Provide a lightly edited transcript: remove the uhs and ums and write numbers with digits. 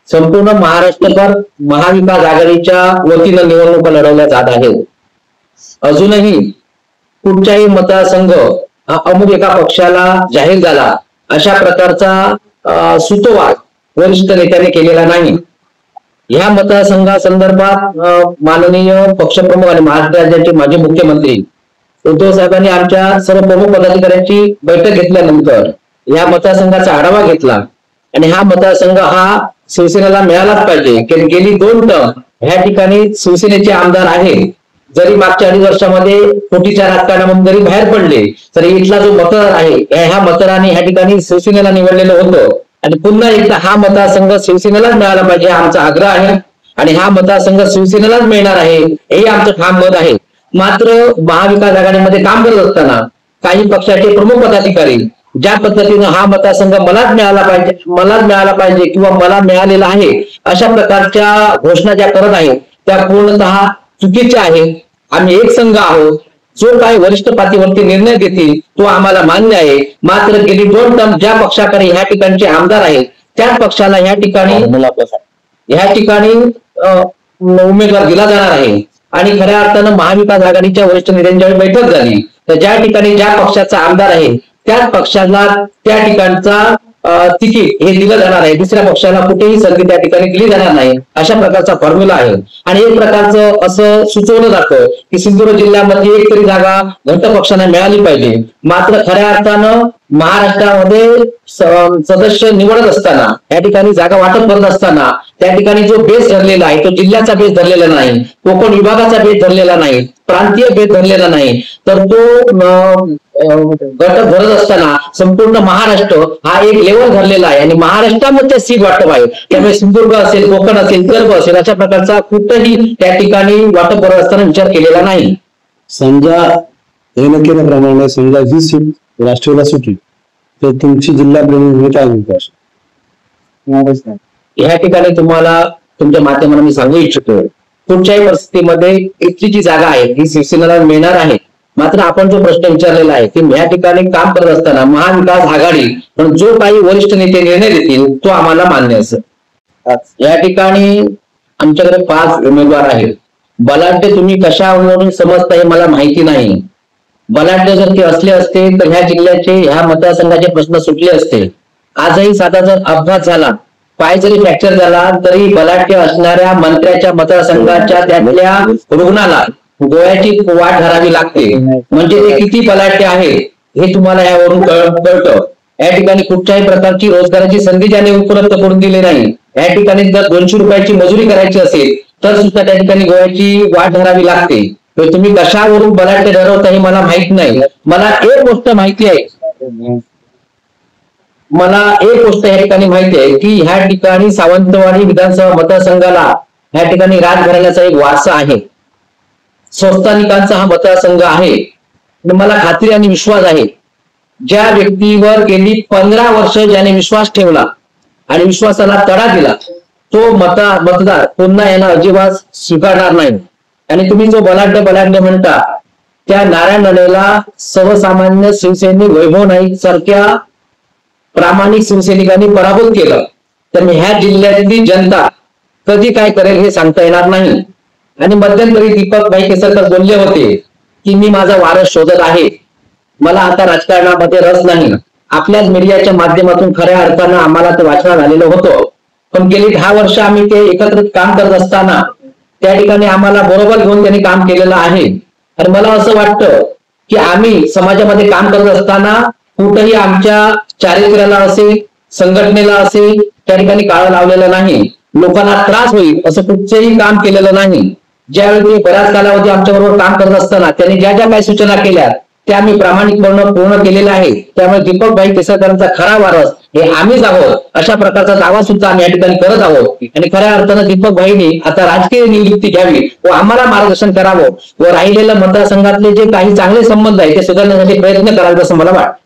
संपूर्ण महाराष्ट्रभर महाविकास आघाडीच्या वतीनं निवडणुका लढवल्या जात आहेत. अजूनही कुठच्याही मतदारसंघ अमुक एका पक्षाला जाहीर झाला अशा प्रकारचा सुतोवाद वरिष्ठ नेत्याने केलेला नाही. ह्या मतदारसंघासंदर्भात माननीय पक्षप्रमुख आणि महाराष्ट्र राज्याचे माजी मुख्यमंत्री उद्धव साहेबांनी आमच्या सर्व प्रमुख पदाधिकाऱ्यांची बैठक घेतल्यानंतर या मतदारसंघाचा आढावा घेतला आणि हा मतदारसंघ हा शिवसेनेला मिळालाच पाहिजे. गेली 2 टर्म ह्या ठिकाणी शिवसेनेचे आमदार आहेत. जरी मागच्या 2.5 वर्षामध्ये फुटीच्या राजकारणामधून जरी बाहेर पडले तरी इथला जो मतदार आहे ह्या मतदाराने ह्या ठिकाणी शिवसेनेला निवडलेलं होतं आणि पुन्हा एकदा हा मतदारसंघ शिवसेनेलाच मिळाला पाहिजे हा आमचा आग्रह आहे आणि हा मतदारसंघ शिवसेनेलाच मिळणार आहे हे आमचं ठाम मत आहे. मात्र महाविकास आघाडीमध्ये काम करत असताना काही पक्षाचे प्रमुख पदाधिकारी ज्या पद्धतीनं हा मतदारसंघ मलाच मिळाला पाहिजे किंवा मला मिळालेला आहे अशा प्रकारच्या घोषणा ज्या करत आहेत त्या पूर्णतः चुकीच्या आहेत. आम्ही एक संघ आहोत. जो काही वरिष्ठ पातळीवरती निर्णय घेतील तो आम्हाला मान्य आहे. मात्र गेली 2 टर्म ज्या पक्षाकडे ह्या ठिकाणचे आमदार आहेत त्याच पक्षाला ह्या ठिकाणी उमेदवार दिला जाणार आहे आणि खऱ्या अर्थानं महाविकास आघाडीच्या वरिष्ठ नेत्यांच्या बैठक झाली तर ज्या ठिकाणी ज्या पक्षाचा आमदार आहे त्याच पक्षाला त्या ठिकाणचा तिकीट हे दिलं जाणार आहे. दुसऱ्या पक्षाला कुठेही संधी त्या ठिकाणी दिली जाणार नाही अशा प्रकारचा फॉर्म्युला आहे. आणि एक प्रकारचं असं सुचवलं जातं की सिंधुदुर्ग जिल्ह्यामध्ये एक तरी जागा घटक पक्षांना मिळाली पाहिजे. मात्र खऱ्या अर्थानं महाराष्ट्रामध्ये सदस्य निवडत असताना या ठिकाणी जागा वाटप करत असताना त्या ठिकाणी जो बेस धरलेला आहे तो जिल्ह्याचा बेस धरलेला नाही, कोकण विभागाचा बेस धरलेला नाही, प्रांतीय बेस धरलेला नाही. तर तो घटक धरत असताना संपूर्ण महाराष्ट्र हा एक लेवल धरलेला आहे आणि महाराष्ट्रामध्ये सीट वाटप आहे. त्यामुळे सिंधुदुर्ग असेल, कोकण असेल, विदर्भ असेल अशा प्रकारचा कुठेही त्या ठिकाणी वाटप करत असताना विचार केलेला नाही. समजा हे केल्याप्रमाणे समजा ही सीट राष्ट्रीयला सुटली तर तुमची जिल्हा प्रमुख काय म्हणतात या ठिकाणी तुम्हाला तुमच्या माध्यमाने मी सांगू इच्छितो कुठच्याही परिस्थितीमध्ये इथली जी जागा आहे ही शिवसेनेला मिळणार आहे. मात्र आपण जो प्रश्न विचारलेला आहे की या ठिकाणी काम करत असताना महाविकास आघाडी पण जो काही वरिष्ठ नेते निर्णय देतील तो आम्हाला मान्य असेल. या ठिकाणी आमच्याकडे 5 उमेदवार आहेत. बलाढ्य तुम्ही कशावरून समजता हे मला माहिती नाही. बलाढ्य जर ते असले असते तर ह्या जिल्ह्याचे ह्या मतदारसंघाचे प्रश्न सुटले असते. आजही साधा जर अपघात झाला, पाय जरी फ्रॅक्चर झाला तरी बलाढ्य असणाऱ्या मंत्र्याच्या मतदारसंघाच्या त्यातल्या रुग्णाला गोळ्याची वाट धरावी लागते. म्हणजे ते किती बलाढ्य आहे हे तुम्हाला यावरून कळतं. या ठिकाणी कुठच्याही प्रकारची रोजगाराची संधी ज्याने उपलब्ध करून दिली नाही. या ठिकाणी जर 200 रुपयाची मजुरी करायची असेल तर सुद्धा त्या ठिकाणी गोळ्याची वाट धरावी लागते. तर तुम्ही कशावरून बलाढ्य ठरवता हे मला माहित नाही. मला एक गोष्ट माहिती आहे या ठिकाणी माहिती आहे की ह्या ठिकाणी सावंतवाडी विधानसभा मतदारसंघाला ह्या ठिकाणी राजघराण्याचा एक वारसा आहे. संस्थानिकांचा हा मतदारसंघ आहे. मला खात्री आणि विश्वास आहे ज्या व्यक्तीवर गेली 15 वर्ष ज्याने विश्वास ठेवला आणि विश्वासाला तडा दिला तो मतदार पुन्हा यांना अजिबात स्वीकारणार नाही. आणि तुम्ही जो बलाढ्य म्हणता त्या नारायण राणेला सर्वसामान्य शिवसैनिक वैभव नाईक सारख्या प्रामाणिक शिवसैनिकांनी पराभूत केलं. तर ह्या जिल्ह्यातली जनता कधी काय करेल हे सांगता येणार नाही. आणि मध्यंतरी दीपक भाई केसरकर बोलले होते की मी माझा वारस शोधत आहे. मला आता राजकारणामध्ये रस नाही. आपल्याच मीडियाच्या माध्यमातून खऱ्या अर्थानं आम्हाला ते वाचनात आलेलं होतं. पण गेली 10 वर्ष आम्ही ते एकत्रित काम करत असताना त्या ठिकाणी आम्हाला बरोबर घेऊन त्यांनी काम केलेलं आहे. आणि मला असं वाटतं की आम्ही समाजामध्ये काम करत असताना कुठेही आमच्या चारित्र्याला असेल, संघटनेला असेल त्या ठिकाणी काळं लावलेलं नाही. लोकांना त्रास होईल असं कुठचंही काम केलेलं नाही. ज्यावेळी बऱ्याच कालावधी आमच्या बरोबर काम करत असताना त्यांनी ज्या ज्या काही सूचना केल्या त्या आम्ही प्रामाणिकपणे पूर्ण केलेल्या आहेत. त्यामुळे दीपक भाई केसरकरांचा खरा वारस हे आम्हीच आहोत अशा प्रकारचा दावा सुद्धा आम्ही या ठिकाणी करत आहोत. आणि खऱ्या अर्थानं दीपक भाईंनी आता राजकीय निवृत्ती घ्यावी व आम्हाला मार्गदर्शन करावं व राहिलेल्या मतदारसंघातले जे काही चांगले संबंध आहेत ते सुधारण्यासाठी प्रयत्न करावे असं मला वाटतं.